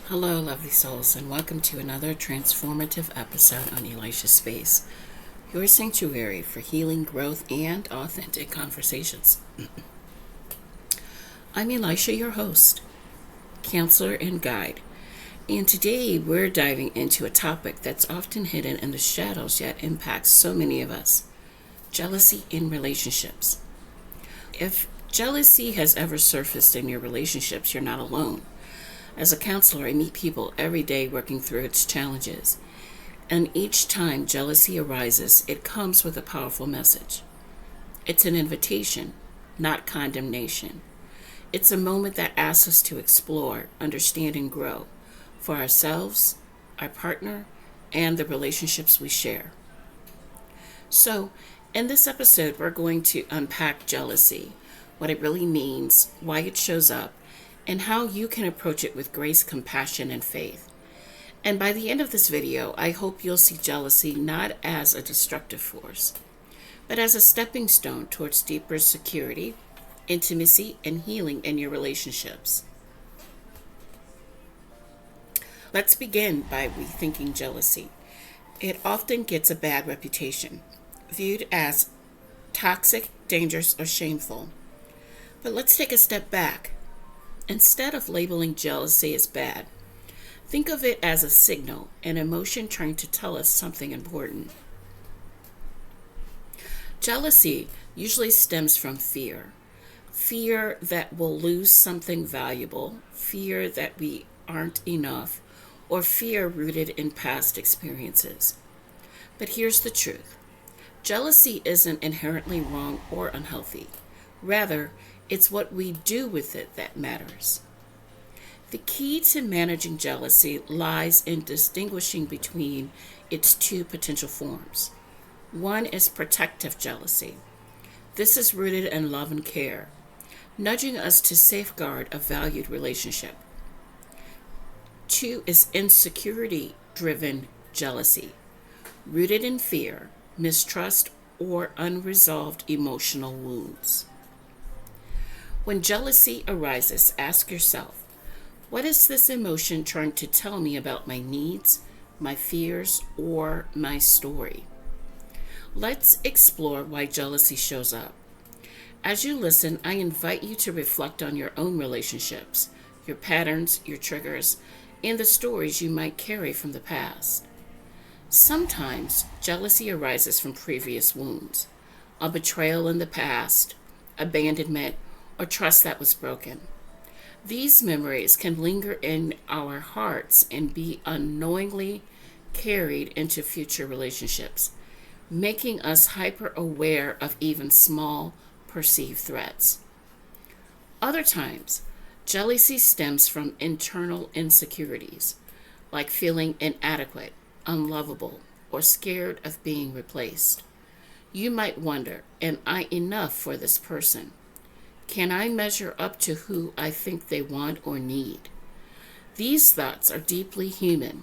Hello, lovely souls, and welcome to another transformative episode on Elisha Space, your sanctuary for healing, growth, and authentic conversations. I'm Elisha, your host, counselor, and guide, and today we're diving into a topic that's often hidden in the shadows yet impacts so many of us: jealousy in relationships. If jealousy has ever surfaced in your relationships, you're not alone. As a counselor, I meet people every day working through its challenges. And each time jealousy arises, it comes with a powerful message. It's an invitation, not condemnation. It's a moment that asks us to explore, understand, and grow for ourselves, our partner, and the relationships we share. So, in this episode, we're going to unpack jealousy, what it really means, why it shows up, and how you can approach it with grace, compassion, and faith. And by the end of this video, I hope you'll see jealousy not as a destructive force, but as a stepping stone towards deeper security, intimacy, and healing in your relationships. Let's begin by rethinking jealousy. It often gets a bad reputation, viewed as toxic, dangerous, or shameful. But let's take a step back. Instead of labeling jealousy as bad, think of it as a signal, an emotion trying to tell us something important. Jealousy usually stems from fear. Fear that we'll lose something valuable, fear that we aren't enough, or fear rooted in past experiences. But here's the truth. Jealousy isn't inherently wrong or unhealthy. Rather, it's what we do with it that matters. The key to managing jealousy lies in distinguishing between its two potential forms. One is protective jealousy. This is rooted in love and care, nudging us to safeguard a valued relationship. Two is insecurity-driven jealousy, rooted in fear, mistrust, or unresolved emotional wounds. When jealousy arises, ask yourself, what is this emotion trying to tell me about my needs, my fears, or my story? Let's explore why jealousy shows up. As you listen, I invite you to reflect on your own relationships, your patterns, your triggers, and the stories you might carry from the past. Sometimes jealousy arises from previous wounds, a betrayal in the past, abandonment, or trust that was broken. These memories can linger in our hearts and be unknowingly carried into future relationships, making us hyper aware of even small perceived threats. Other times, jealousy stems from internal insecurities, like feeling inadequate, unlovable, or scared of being replaced. You might wonder, am I enough for this person? Can I measure up to who I think they want or need? These thoughts are deeply human,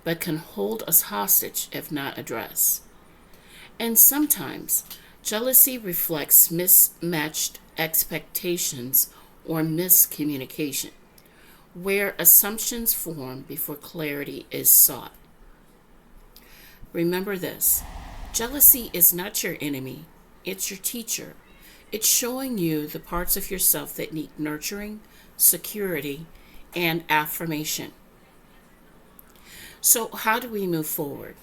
but can hold us hostage if not addressed. And sometimes, jealousy reflects mismatched expectations or miscommunication, where assumptions form before clarity is sought. Remember this: jealousy is not your enemy, it's your teacher. It's showing you the parts of yourself that need nurturing, security, and affirmation. So, how do we move forward?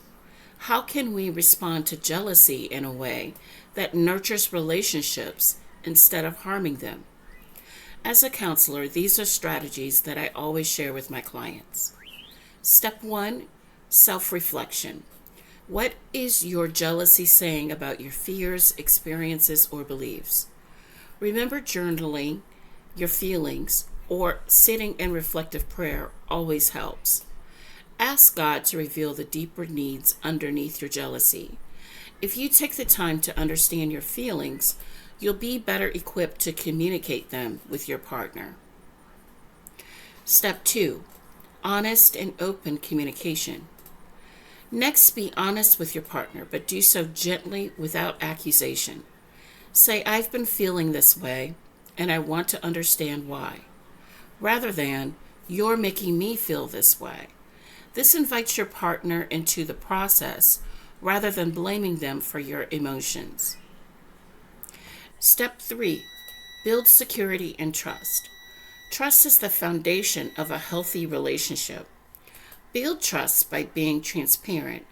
How can we respond to jealousy in a way that nurtures relationships instead of harming them? As a counselor, these are strategies that I always share with my clients. Step 1, self-reflection. What is your jealousy saying about your fears, experiences, or beliefs? Remember, journaling your feelings or sitting in reflective prayer always helps. Ask God to reveal the deeper needs underneath your jealousy. If you take the time to understand your feelings, you'll be better equipped to communicate them with your partner. Step 2, honest and open communication. Next, be honest with your partner, but do so gently without accusation. Say, I've been feeling this way, and I want to understand why, rather than, You're making me feel this way. This invites your partner into the process rather than blaming them for your emotions. Step 3. Build security and trust. Trust is the foundation of a healthy relationship. Build trust by being transparent,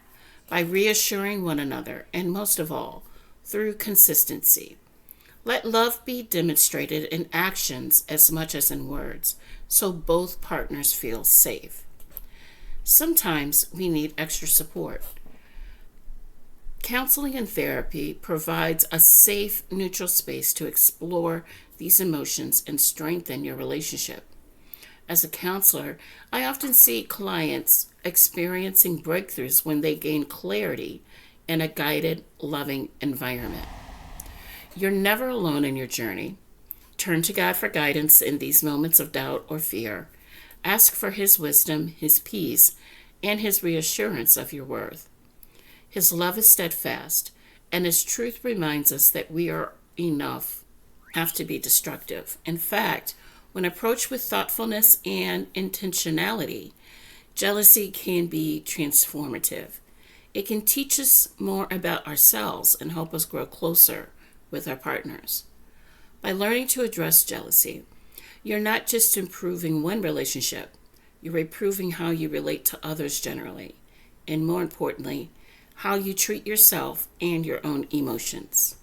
by reassuring one another, and most of all, through consistency. Let love be demonstrated in actions as much as in words, so both partners feel safe. Sometimes we need extra support. Counseling and therapy provides a safe, neutral space to explore these emotions and strengthen your relationship. As a counselor, I often see clients experiencing breakthroughs when they gain clarity in a guided, loving environment. You're never alone in your journey. Turn to God for guidance in these moments of doubt or fear. Ask for His wisdom, His peace, and His reassurance of your worth. His love is steadfast, and His truth reminds us that we are enough, have to be destructive. In fact, when approached with thoughtfulness and intentionality, jealousy can be transformative. It can teach us more about ourselves and help us grow closer with our partners. By learning to address jealousy, you're not just improving one relationship, you're improving how you relate to others generally, and more importantly, how you treat yourself and your own emotions.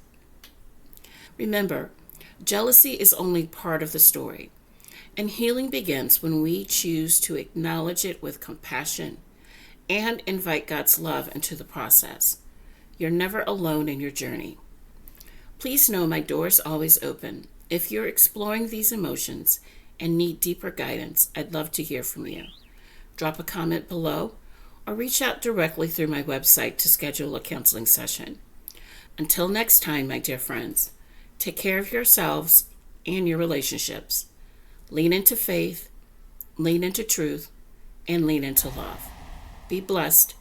Remember, jealousy is only part of the story, and healing begins when we choose to acknowledge it with compassion and invite God's love into the process. You're never alone in your journey. Please know my door is always open. If you're exploring these emotions and need deeper guidance, I'd love to hear from you. Drop a comment below or reach out directly through my website to schedule a counseling session. Until next time, my dear friends, take care of yourselves and your relationships. Lean into faith, lean into truth, and lean into love. Be blessed,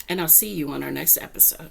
and I'll see you on our next episode.